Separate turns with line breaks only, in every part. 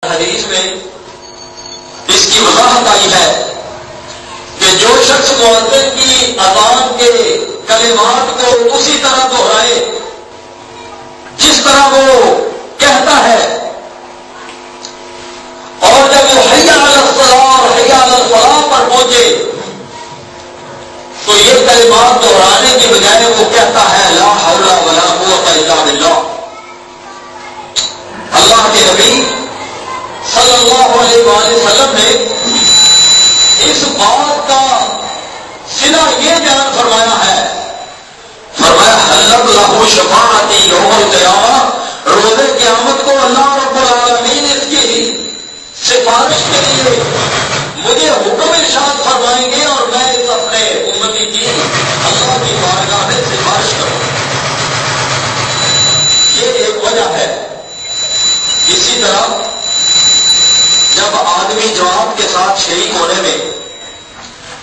حدیث میں اس کی وضاحت آئی ہے کہ جو شخص مؤذن کی اذان کے کلمات کو اسی طرح دہرائے جس طرح وہ کہتا ہے، اور جب وہ حی علی الصلاۃ اور حی علی الفلاح پر پہنچے تو یہ کلمات دہرانے کی بجائے وہ کہتا ہے لا حول ولا قوۃ الا باللہ۔ اللہ کے نبی صلی اللہ علیہ وآلہ وسلم نے اس بات کا صلہ یہ بیان فرمایا ہے، فرمایا حلت لہ شفاعتی یوم القیامہ، روز قیامت کو اللہ رب العالمین اس کی سفارش کے لیے مجھے حکم ارشاد فرمائیں گے اور میں اس اپنے امتی کی اللہ کی بارگاہ میں سفارش کروں۔ یہ ایک وجہ ہے۔ اسی طرح جب آدمی جماعت کے ساتھ شریک ہونے میں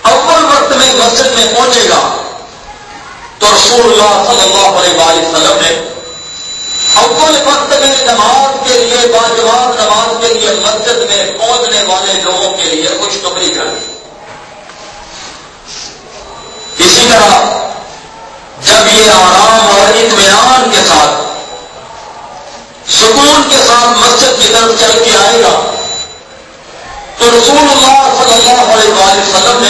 اول وقت میں مسجد میں پہنچے گا تو رسول اللہ صلی اللہ علیہ وآلہ وسلم نے اول وقت میں نماز کے لیے باجماعت نماز کے لیے مسجد میں پہنچنے والے لوگوں کے لیے خوشخبری کر دی۔ اسی طرح جب یہ آرام اور اطمینان کے ساتھ سکون کے ساتھ مسجد کی طرف چل کے آئے گا تو رسول اللہ صلی اللہ علیہ وآلہ وسلم نے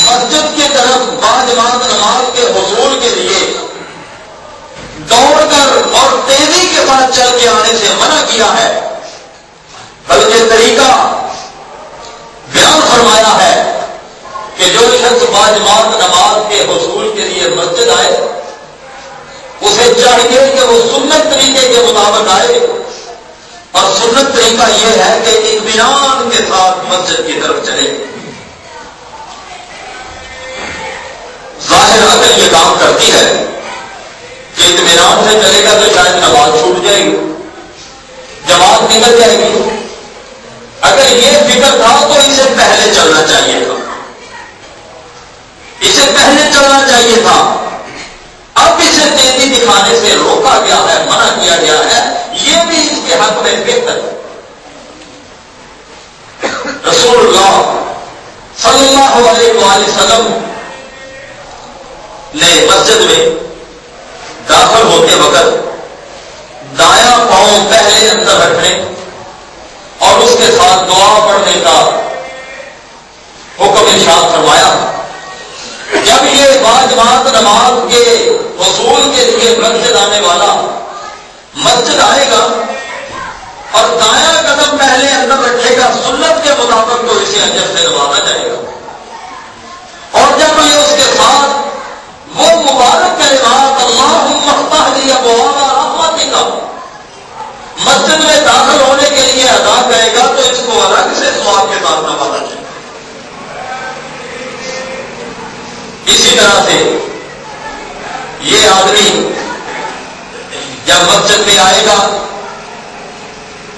مسجد کی طرف باجماعت نماز کے حصول کے لیے دوڑ کر اور تیزی کے ساتھ چل کے آنے سے منع کیا ہے، بلکہ طریقہ بیان فرمایا ہے کہ جو شخص باجماعت نماز کے حصول کے لیے مسجد آئے اسے چاہیے کہ وہ سنت طریقے کے مطابق آئے، اور سنت طریقہ یہ ہے کہ اطمینان کے ساتھ مسجد کی طرف چلے۔ ظاہر عقل یہ کام کرتی ہے کہ اطمینان سے چلے گا تو شاید نماز چھوٹ جائے گی، جماعت نکل جائے گی۔ اگر یہ فکر تھا تو اسے پہلے چلنا چاہیے تھا، اسے پہلے چلنا چاہیے تھا۔ اب اسے تیزی دکھانے سے روکا گیا ہے، منع کیا گیا ہے، یہ بھی اس کے حق میں بہتر ہے۔ رسول اللہ صلی اللہ علیہ وآلہ وسلم نے مسجد میں داخل ہوتے وقت دایاں پاؤں پہلے اندر رکھنے اور اس کے ساتھ دعا پڑھنے کا حکم ارشاد فرمایا۔ جب یہ باجماعت نماز کے حصول کے لیے مسجد آنے والا مسجد آئے گا اور دایاں قدم پہلے اندر رکھے گا سنت کے مطابق تو اسے اجر سے نوازا جائے گا، اور جب یہ اس کے ساتھ وہ مبارک کلمات اللہم افتح لی ابواب رحمتک مسجد میں داخل ہونے کے لیے ادا کرے گا تو اس کو الگ سے ثواب کے ساتھ نوازا جائے گا۔ اسی طرح سے یہ آدمی جب مسجد میں آئے گا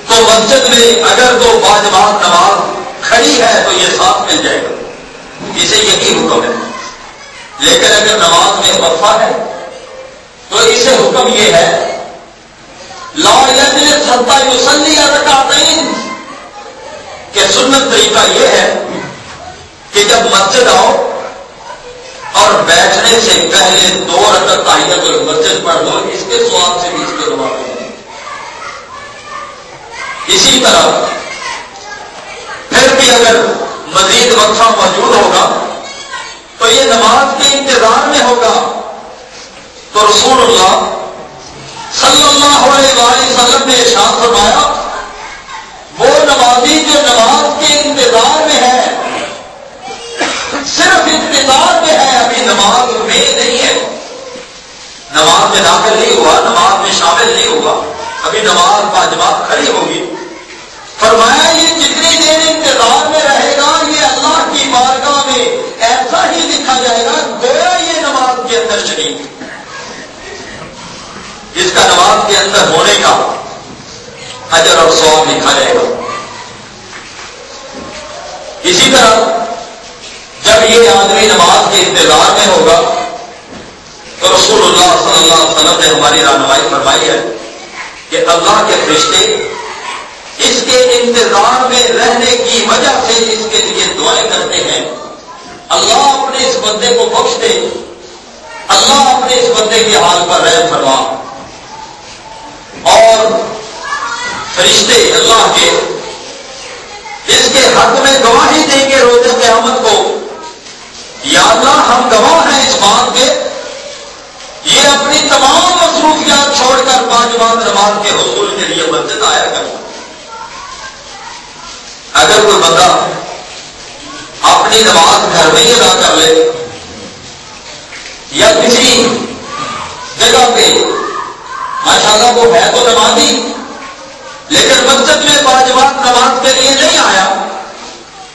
تو مسجد میں اگر تو باجماعت نماز کھڑی ہے تو یہ ساتھ مل جائے گا، اسے یہی حکم ہے۔ لیکن اگر نماز میں وقفہ ہے تو اسے حکم یہ ہے لا یجلس حتی یصلی رکعتین، کہ سنت طریقہ یہ ہے کہ جب مسجد آؤ اور بیٹھنے سے پہلے 2 رکعت تحیۃ المسجد پڑھ لو، اس کے ثواب سے بھی اس کے رواب ہے۔ اسی طرح پھر بھی اگر مزید وقفہ موجود ہوگا تو یہ نماز کے انتظار میں ہوگا، تو رسول اللہ صلی اللہ علیہ وآلہ وسلم نے ارشاد فرمایا وہ نمازی جو نماز کے انتظار میں ہے، صرف انتظار میں ہے، ابھی نماز میں نہیں ہے، نماز میں داخل نہیں ہوا، نماز میں شامل نہیں ہوا، ابھی نماز باجماعت کھڑی ہوگی۔ فرمایا یہ جتنی دیر انتظار میں رہے گا یہ اللہ کی بارگاہ میں ایسا ہی لکھا جائے گا گویا یہ نماز کے اندر شریک، اس کا نماز کے اندر ہونے کا اجر اور ثواب لکھا جائے گا۔ اسی طرح جب یہ آدمی نماز کے انتظار میں ہوگا تو رسول اللہ صلی اللہ علیہ وسلم نے ہماری رہنمائی فرمائی ہے کہ اللہ کے فرشتے کے انتظار میں رہنے کی وجہ سے اس کے لیے دعائیں کرتے ہیں، اللہ اپنے اس بندے کو بخش دے، اللہ اپنے اس بندے کے حال پر رحم فرما۔ اور فرشتے اللہ کے اس کے حق میں گواہی دیں گے روز قیامت کو، یا اللہ ہم گواہ ہیں اس بات کے، یہ اپنی تمام مصروفیات چھوڑ کر 5 وقت نماز کے حصول کے لیے مسجد آیا کرتا۔ اگر کوئی بندہ اپنی نماز گھر میں ہی ادا کر لے یا کسی جگہ پہ ماشاءاللہ وہ ہے تو نمازی لیکن مسجد میں 5 وقت نماز کے لیے نہیں آیا،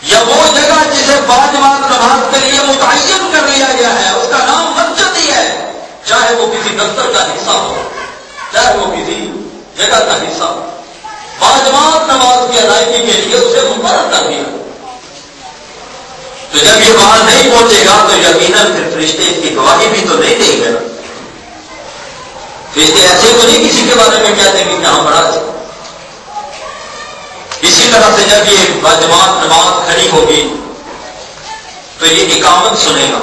یا وہ جگہ جسے 5 وقت نماز کے لیے متعین کر لیا گیا ہے اس کا نام مسجد ہی ہے، چاہے وہ کسی دفتر کا حصہ ہو، چاہے وہ کسی جگہ کا حصہ ہو، 5 وقت نماز کی ادائیگی کے لیے اسے مقرر کر دیا۔ تو جب یہ وہاں نہیں پہنچے گا تو یقیناً پھر فرشتے اس کی گواہی بھی تو نہیں دیں گے۔ فرشتے ایسے تو نہیں کسی کے بارے میں کہتے ہیں کہ ہاں بڑا اچھا۔ اسی طرح سے جب یہ باجماعت نماز کھڑی ہوگی تو یہ اقامت سنے گا،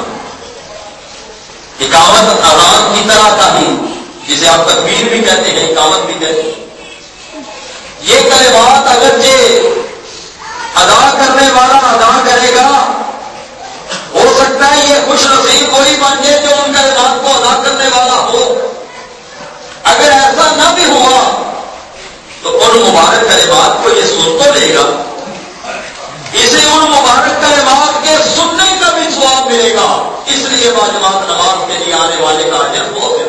اقامت اذان کی طرح کا ہی، جسے آپ تکبیر بھی کہتے ہیں اقامت بھی کہتے ہیں۔ یہ کلمات اگرچہ ادا کرنے والا ادا کرے گا، ہو سکتا ہے یہ خوش نصیب وہی بن جائے جو ان کلمات کو ادا کرنے والا ہو، اگر ایسا نہ بھی ہوا تو ان مبارک کلمات کو یہ سن تو لے گا، اسے ان مبارک کلمات کے سننے کا بھی ثواب ملے گا، اس لیے باجماعت نماز کے لیے آنے والے کا اجر بہت ہے۔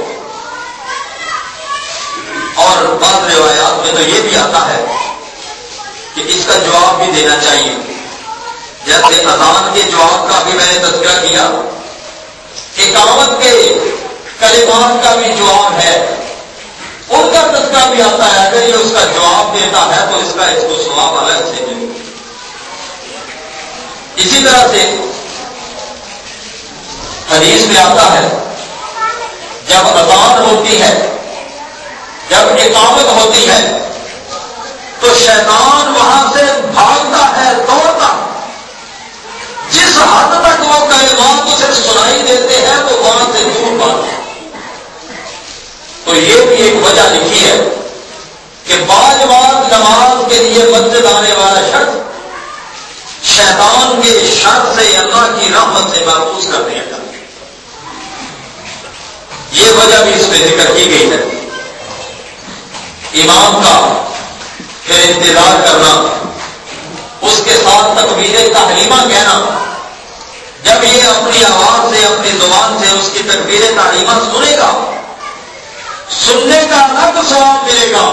اور بعض روایات میں تو یہ بھی آتا ہے کہ اس کا جواب بھی دینا چاہیے، جیسے اذان کے جواب کا بھی میں نے تذکرہ کیا، اقامت کے کلمات کا بھی جواب ہے، ان کا تذکرہ بھی آتا ہے، اگر یہ اس کا جواب دیتا ہے تو اس کو ثواب الگ سے ملے۔ اسی طرح سے حدیث میں آتا ہے جب اذان ہوتی ہے، جب اقامت ہوتی ہے تو شیطان وہاں سے بھاگتا ہے، دوڑتا، جس حد تک وہ کلمات اسے سنائی دیتے ہیں وہ وہاں سے دور بھاگتا ہے۔ تو یہ بھی ایک وجہ لکھی ہے کہ 5 وقت نماز کے لیے مسجد آنے والا شخص شیطان کے شر سے اللہ کی رحمت سے محفوظ کر دیا جاتا ہے۔ یہ وجہ بھی اس میں ذکر کی گئی ہے۔ امام کا پھر انتظار کرنا، اس کے ساتھ تکبیر تحریمہ کہنا، جب یہ اپنی آواز سے اپنی زبان سے اس کی تکبیر تحریمہ سنے گا، سننے کا الگ ثواب ملے گا،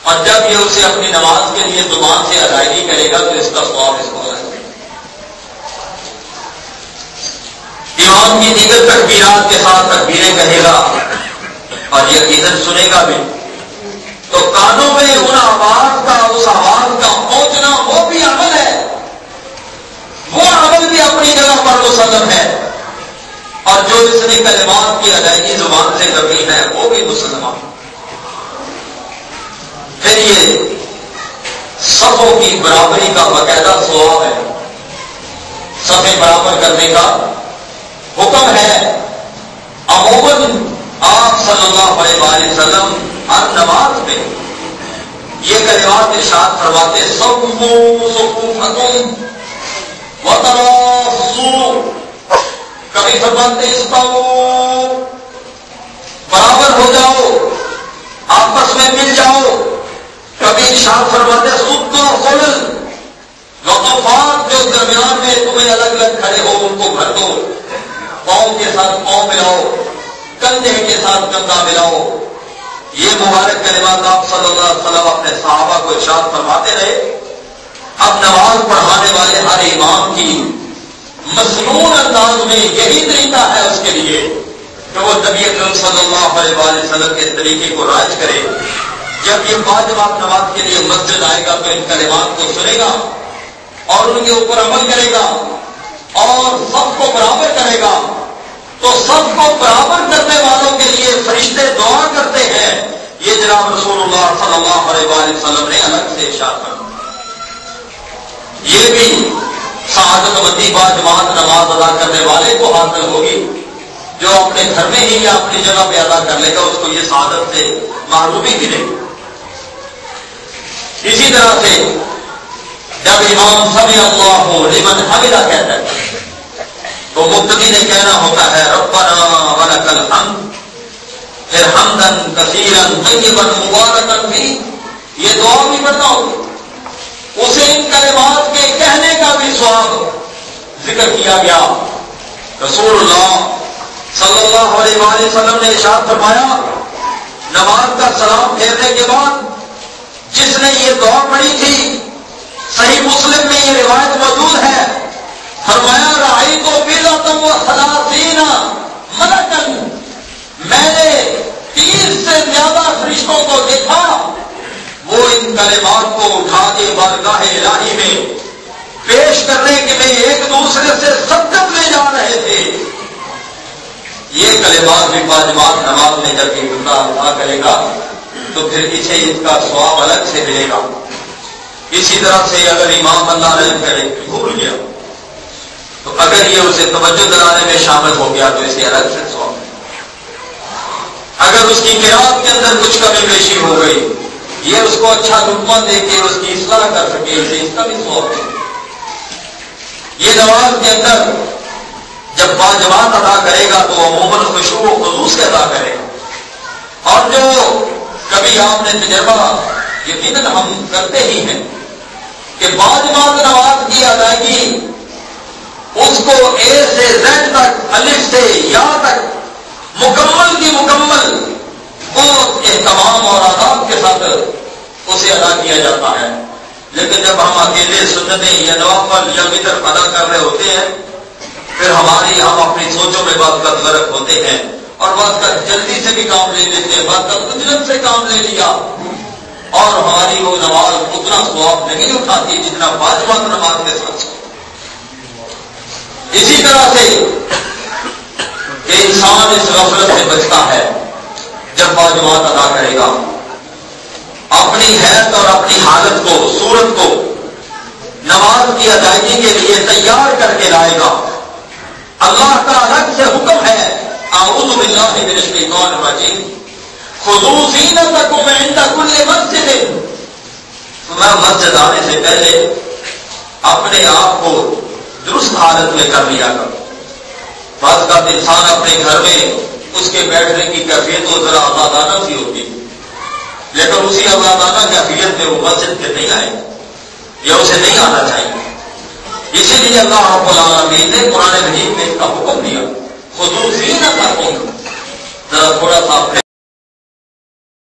اور جب یہ اسے اپنی نماز کے لیے زبان سے ادائیگی کرے گا تو اس کا ثواب اس کو ملے گا۔ امام کی دیگر تکبیرات کے ساتھ تکبیریں کہے گا اور یقیناً سنے گا بھی، تو کانوں میں ان آواز کا، اس آواز کا پہنچنا وہ بھی عمل ہے، وہ عمل بھی اپنی جگہ پر مسلم ہے، اور جو اس نے کلمات کی ادائیگی زبان سے کرنی ہے وہ بھی مسلمان۔ پھر یہ صفوں کی برابری کا باقاعدہ ثواب ہے، صفیں برابر کرنے کا حکم ہے۔ عموماً آپ صلی اللہ علیہ وسلم ہر نماز میں یہ کلمات ارشاد فرماتے، صفوا صفوفکم وتراصوا، کبھی فرماتے استووا، برابر ہو جاؤ، آپس میں مل جاؤ، کبھی ارشاد فرماتے سدوا خلل، لطفات جو درمیان میں تمہیں الگ الگ کھڑے ہو ان کو بھر دو، پاؤں کے ساتھ پاؤں ملاؤ، کندھے کے ساتھ کندھا ملاؤ۔ یہ مبارک کلمات آپ صلی اللہ علیہ وسلم اپنے صحابہ کو ارشاد فرماتے رہے۔ اب نماز پڑھانے والے ہر امام کی مسنون انداز میں یہی طریقہ ہے اس کے لیے کہ وہ نبی اکرم صلی اللہ علیہ وسلم کے طریقے کو رائج کرے۔ جب یہ 5 وقت نماز کے لیے مسجد آئے گا تو ان کلمات کو سنے گا اور ان کے اوپر عمل کرے گا اور سب کو برابر کرے گا، تو سب کو برابر کرنے والوں کے لیے فرشتے دعا کرتے ہیں یہ جناب رسول اللہ صلی اللہ علیہ وآلہ وسلم نے الگ سے ارشاد فرمایا۔ یہ بھی سعادت مندی با جماعت نماز ادا کرنے والے کو حاصل ہوگی، جو اپنے گھر میں ہی یا اپنی جگہ پہ ادا کر لے گا اس کو یہ سعادت سے محرومی ملے گی۔ اسی طرح سے جب امام سمع اللہ لمن حمدہ کہتا ہے تو مقتدی نے کہنا ہوتا ہے ربنا ولک الحمد، پھر حمدن کثیرا طیبا مبارکا فیہ، یہ دعا بھی پڑھنا ہوگی۔ اسے ان کلمات کے کہنے کا بھی ثواب ذکر کیا گیا۔ رسول اللہ صلی اللہ علیہ وآلہ وسلم نے ارشاد فرمایا نماز کا سلام پھیرنے کے بعد جس نے یہ دعا پڑھی تھی، صحیح مسلم میں یہ روایت موجود ہے، فرمایا رأیت بضعۃ وثلاثین ملکا، میں نے 30 سے زیادہ فرشتوں کو دیکھا، وہ ان کلمات کو اٹھا کے بارگاہ الہی میں پیش کرنے کے میں ایک دوسرے سے سبقت لے جا رہے تھے۔ یہ کلمات بھی باجماعت نماز میں جب یہ بندہ ادا کرے گا تو پھر اسے اس کا ثواب الگ سے ملے گا۔ اسی طرح سے اگر امام اللہ رحم کرے بھول گیا تو اگر یہ اسے توجہ دلانے میں شامل ہو گیا تو اسے الگ سے ثواب ملے گا۔ اگر اس کی قرات کے اندر کچھ کمی بیشی ہو گئی، یہ اس کو اچھا لقمہ دے کے اس کی اصلاح کر سکے، اسے اس کا بھی ثواب ہے۔ یہ نماز کے اندر جب باجماعت ادا کرے گا تو عموماً خشوع و خضوع سے ادا کرے گا، اور جو کبھی آپ نے تجربہ یقیناً ہم کرتے ہی ہیں کہ باجماعت نماز کی ادائیگی اس کو اے سے زیڈ تک، الف سے یا تک مکمل کی مکمل بہت اہتمام اور آداب کے ساتھ اسے ادا کیا جاتا ہے۔ لیکن جب ہم اکیلے سنتیں یا نوافل یا وتر ادا کر رہے ہوتے ہیں پھر ہم اپنی سوچوں میں بعض کا غرق ہوتے ہیں اور بعض کا جلدی سے بھی کام لے لیتے ہیں، بعض کا عجلت سے کام لے لیا اور ہماری وہ نماز اتنا ثواب نہیں اٹھاتی جتنا باجماعت نماز کے ساتھ۔ اسی طرح سے کہ انسان اس غفلت سے بچتا ہے جب باجماعت ادا کرے گا، اپنی حیثیت اور اپنی حالت کو، صورت کو نماز کی ادائیگی کے لیے تیار کر کے لائے گا۔ اللہ کا الگ سے حکم ہے اعوذ باللہ من الشیطان الرجیم خذوا زینتکم عند کل مسجد، میں مسجد آنے سے پہلے اپنے آپ کو درست حالت میں کر لیا کرو۔ بعض کا انسان اپنے گھر میں اس کے بیٹھنے کی کیفیت تو ذرا آزادانہ سی ہوتی ہے، لیکن اسی آزادانہ کیفیت میں وہ مسجد پہ نہیں آئے یا اسے نہیں آنا چاہیے۔ اسی لیے اللہ رب العالمین نے قرآن مجید میں اس کا حکم دیا خذوا زینتکم، ذرا تھوڑا سا